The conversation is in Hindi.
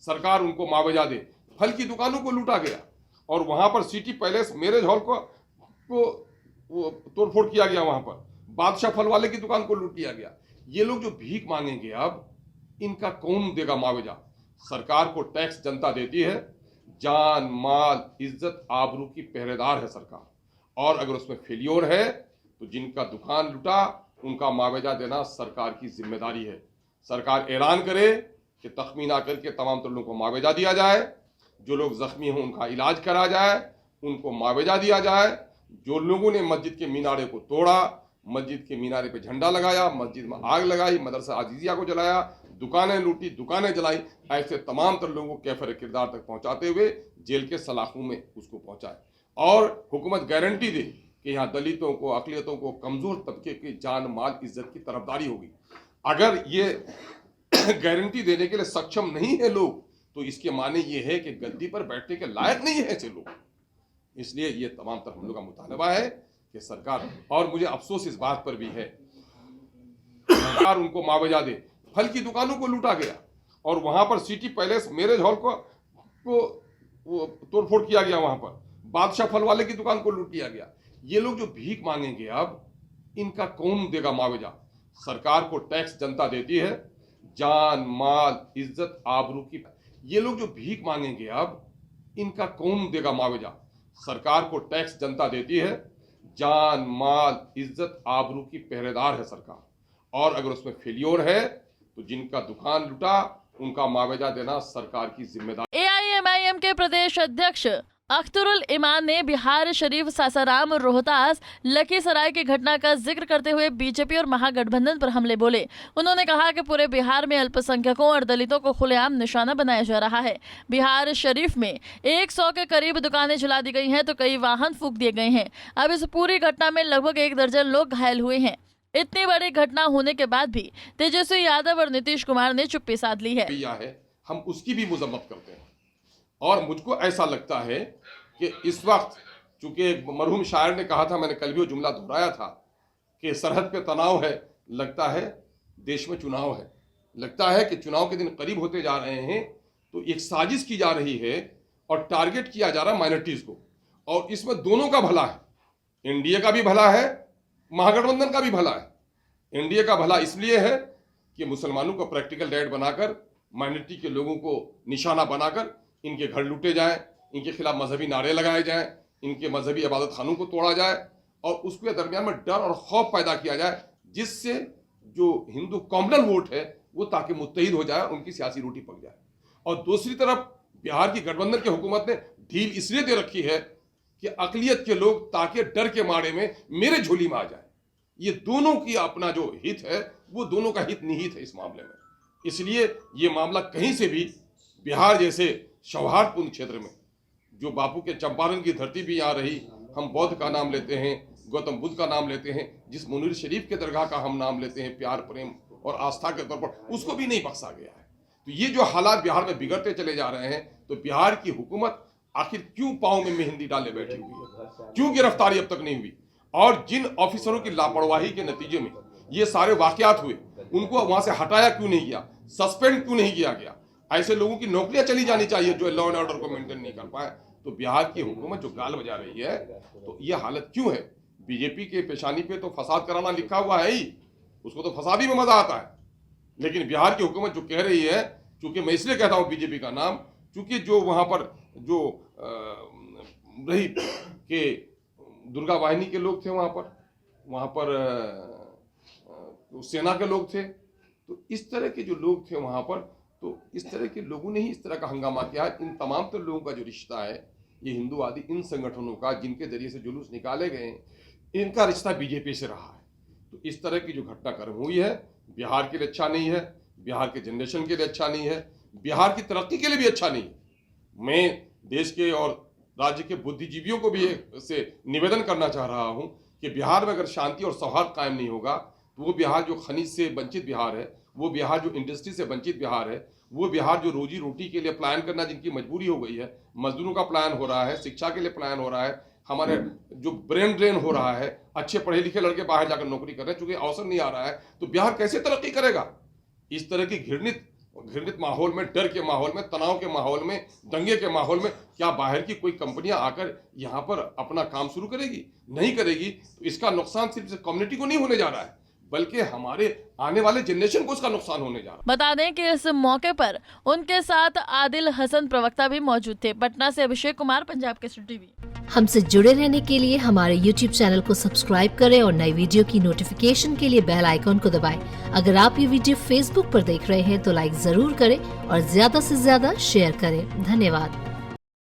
सरकार उनको मुआवजा दे। फल की दुकानों को लूटा गया और वहां पर सिटी पैलेस मैरिज हॉल को तोड़फोड़ किया गया, वहां पर बादशाह फल वाले की दुकान को लूट लिया गया। ये लोग जो भीख मांगेंगे अब, इनका कौन देगा मुआवजा? सरकार को टैक्स जनता देती है, जान माल इज्जत आबरू की पहरेदार है सरकार, और अगर उसमें फेलियर है तो जिनका दुकान लुटा उनका मुआवजा देना सरकार की जिम्मेदारी है। सरकार ऐलान करे कि तखमीना करके तमाम लोगों को मुआवजा दिया जाए, जो लोग जख्मी हों उनका इलाज करा जाए, उनको मुआवजा दिया जाए। जो लोगों ने मस्जिद के मीनारे को तोड़ा, मस्जिद के मीनारे पे झंडा लगाया, मस्जिद में आग लगाई, मदरसा अजीजिया को जलाया, दुकानें लूटी, दुकानें जलाई, ऐसे तमाम लोगों को कैफर किरदार तक पहुंचाते हुए जेल के सलाखों में उसको पहुंचाए। और हुकूमत गारंटी दे कि यहाँ दलितों को, अकलियतों को, कमजोर तबके की जान माल इज्जत की तरफदारी होगी। अगर ये गारंटी देने के लिए सक्षम नहीं है लोग, तो इसके माने ये है कि गद्दी पर बैठने के लायक नहीं है ऐसे लोग। इसलिए ये तमाम तरफ हम लोग का मुतालबा है कि सरकार, और मुझे अफसोस इस बात पर भी है, सरकार उनको मुआवजा दे। फल की दुकानों को लूटा गया और वहां पर सिटी पैलेस मैरिज हॉल को तोड़फोड़ किया गया, वहां पर बादशाह फल वाले की दुकान को लूट लिया गया। ये लोग जो भीख मांगेंगे अब, इनका कौन देगा मुआवजा? सरकार को टैक्स जनता देती है, जान माल इज्जत आबरू की। ये लोग जो भीख मांगेंगे अब, इनका कौन देगा मुआवजा? सरकार को टैक्स जनता देती है, जान माल इज्जत आबरू की पहरेदार है सरकार, और अगर उसमें फेलियर है तो जिनका दुकान लुटा उनका मुआवजा देना सरकार की जिम्मेदारी। एआईएमआईएम के प्रदेश अध्यक्ष अख्तरुल ईमान ने बिहार शरीफ, सासाराम, रोहतास, लखीसराय की घटना का जिक्र करते हुए बीजेपी और महागठबंधन पर हमले बोले। उन्होंने कहा कि पूरे बिहार में अल्पसंख्यकों और दलितों को खुलेआम निशाना बनाया जा रहा है। बिहार शरीफ में 100 के करीब दुकानें जला दी गई हैं तो कई वाहन फूंक दिए गए हैं। अब इस पूरी घटना में लगभग 1 दर्जन लोग घायल हुए हैं। इतनी बड़ी घटना होने के बाद भी तेजस्वी यादव और नीतीश कुमार ने चुप्पी साध ली है। हम उसकी भी मजम्मत करते हैं और मुझको ऐसा लगता है कि इस वक्त, चूंकि मरहूम शायर ने कहा था, मैंने कल भी वो जुमला दोहराया था कि सरहद पे तनाव है, लगता है देश में चुनाव है। लगता है कि चुनाव के दिन करीब होते जा रहे हैं तो एक साजिश की जा रही है और टारगेट किया जा रहा है माइनॉरिटीज को, और इसमें दोनों का भला है। एनडीए का भी भला है, महागठबंधन का भी भला है। एनडीए का भला इसलिए है कि मुसलमानों को प्रैक्टिकल डेट बनाकर, माइनॉरिटी के लोगों को निशाना बनाकर इनके घर लूटे जाएं, इनके खिलाफ मजहबी नारे लगाए जाएं, इनके मजहबी इबादत खानों को तोड़ा जाए और उसके दरमियान में डर और खौफ पैदा किया जाए, जिससे जो हिंदू कॉमनल वोट है वो ताकि मुत्तहिद हो जाए, उनकी सियासी रोटी पक जाए। और दूसरी तरफ बिहार की गठबंधन की हुकूमत ने ढील इसलिए दे रखी है कि अकलियत के लोग ताकि डर के मारे में मेरे झोली में आ जाए। ये दोनों की अपना जो हित है वो दोनों का हित निहित है इस मामले में। इसलिए ये मामला कहीं से भी बिहार जैसे सौहार्दपूर्ण क्षेत्र में, जो बापू के चंपारण की धरती भी यहाँ रही, हम बौद्ध का नाम लेते हैं, गौतम बुद्ध का नाम लेते हैं, जिस मुनीर शरीफ के दरगाह का हम नाम लेते हैं प्यार प्रेम और आस्था के तौर पर, उसको भी नहीं बख्शा गया है। तो ये जो हालात बिहार में बिगड़ते चले जा रहे हैं, तो बिहार की हुकूमत आखिर क्यों पाँव में मेहंदी डाले बैठी हुई है, क्यों गिरफ्तारी अब तक नहीं हुई? और जिन ऑफिसरों की लापरवाही के नतीजे में ये सारे वाकयात हुए, उनको वहां से हटाया क्यों नहीं गया, सस्पेंड क्यों नहीं किया गया? ऐसे लोगों की नौकरियां चली जानी चाहिए जो लॉ एंड ऑर्डर को मेंटेन नहीं कर पाए। तो बिहार की हुकूमत जो गाल बजा रही है, तो ये हालत क्यों है? बीजेपी के पेशानी पे तो फसाद कराना लिखा हुआ है ही, उसको तो फसादी में मजा आता है। लेकिन बिहार की हुकूमत जो कह रही है, चूंकि मैं इसलिए कहता हूँ बीजेपी का नाम, चूंकि जो वहां पर जो रही के दुर्गा वाहिनी के लोग थे, वहां पर सेना के लोग थे, तो इस तरह के जो लोग थे वहां पर, तो इस तरह के लोगों ने ही इस तरह का हंगामा किया है। इन तमाम तो लोगों का जो रिश्ता है, ये हिंदूवादी इन संगठनों का जिनके जरिए से जुलूस निकाले गए, इनका रिश्ता बीजेपी से रहा है। तो इस तरह की जो घटनाक्रम हुई है, बिहार के लिए अच्छा नहीं है, बिहार के जनरेशन के लिए अच्छा नहीं है, बिहार की तरक्की के लिए भी अच्छा नहीं है। मैं देश के और राज्य के बुद्धिजीवियों को भी से निवेदन करना चाह रहा हूं कि बिहार में अगर शांति और सौहार्द कायम नहीं होगा, तो वो बिहार जो खनिज से वंचित बिहार है, वो बिहार जो इंडस्ट्री से वंचित बिहार है, वो बिहार जो रोजी रोटी के लिए प्लान करना जिनकी मजबूरी हो गई है, मजदूरों का प्लान हो रहा है, शिक्षा के लिए प्लान हो रहा है, हमारे जो ब्रेन ड्रेन हो रहा है, अच्छे पढ़े लिखे लड़के बाहर जाकर नौकरी कर रहे हैं, चूंकि अवसर नहीं आ रहा है, तो बिहार कैसे तरक्की करेगा? इस तरह की घृणित घृणित माहौल में, डर के माहौल में, तनाव के माहौल में, दंगे के माहौल में क्या बाहर की कोई कंपनियां आकर यहाँ पर अपना काम शुरू करेगी? नहीं करेगी। तो इसका नुकसान सिर्फ कम्युनिटी को नहीं होने जा रहा है, बल्कि हमारे आने वाले जनरेशन को उसका नुकसान होने जा रहा है। बता दें कि इस मौके पर उनके साथ आदिल हसन प्रवक्ता भी मौजूद थे। पटना से अभिषेक कुमार, पंजाब केसरी टीवी। हमसे जुड़े रहने के लिए हमारे YouTube चैनल को सब्सक्राइब करें और नई वीडियो की नोटिफिकेशन के लिए बेल आइकॉन को दबाएं। अगर आप ये वीडियो Facebook पर देख रहे हैं तो लाइक जरूर करें और ज्यादा से ज्यादा शेयर करें। धन्यवाद।